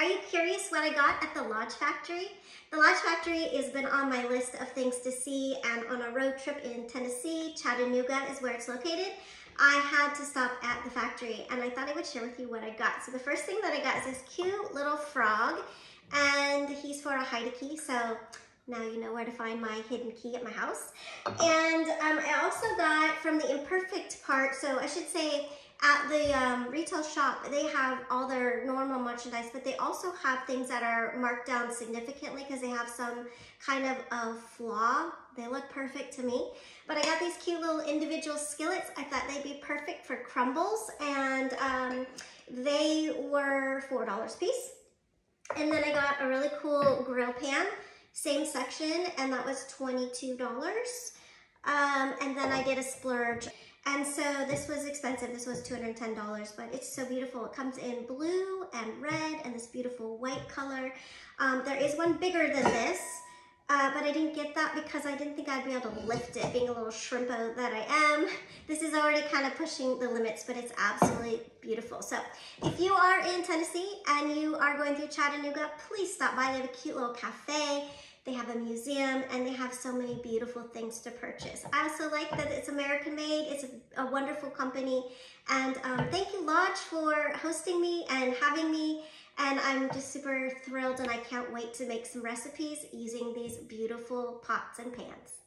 Are you curious what I got at the Lodge Factory? The Lodge Factory has been on my list of things to see, and on a road trip in Tennessee, Chattanooga is where it's located, I had to stop at the factory, and I thought I would share with you what I got. So the first thing that I got is this cute little frog, and he's for a hide key, so now you know where to find my hidden key at my house. And I also got from the Imperfect part, so I should say at the retail shop, they have all their normal merchandise, but they also have things that are marked down significantly because they have some kind of a flaw. They look perfect to me. But I got these cute little individual skillets. I thought they'd be perfect for crumbles, and they were $4 a piece. And then I got a really cool grill pan, same section, and that was $22. And then I did a splurge. And so this was expensive. This was $210, but it's so beautiful. It comes in blue and red and this beautiful white color. There is one bigger than this, but I didn't get that because I didn't think I'd be able to lift it, being a little shrimpo that I am. This is already kind of pushing the limits, but it's absolutely beautiful. So if you are in Tennessee and you are going through Chattanooga, please stop by. They have a cute little cafe. They have a museum, and they have so many beautiful things to purchase. I also like that it's American made. It's a wonderful company. And thank you, Lodge, for hosting me and having me. And I'm just super thrilled, and I can't wait to make some recipes using these beautiful pots and pans.